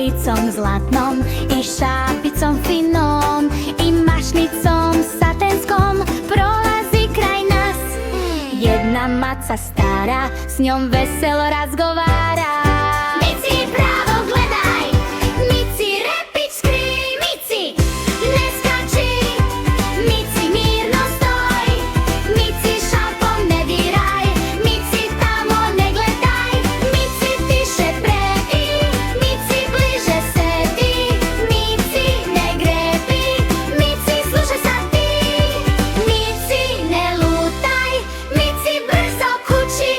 malicom zlatnom i šapicom finom i mašnicom satenskom prolazi kraj nas. Jedna maca stara s njom veselo razgovara. Mici, pravo gledaj, Mici, repić skrij, Mici, ne skači, Mici, mirno stoj, Mici, šapom ne diraj, Mici, tamo ne gledaj, Mici, tiše predi, Mici, bliže sedi, Mici, ne grebi, Mici, slušaj sad ti, Mici, ne lutaj, Mici, brzo kući.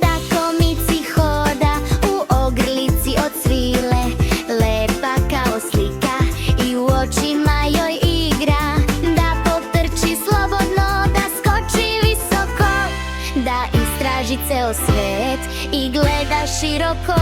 Tako Mici hoda u ogrlici od svile, lepa kao slika i u očima joj igra. Da potrči slobodno, da skoči visoko, da istraži ceo svet i gleda široko.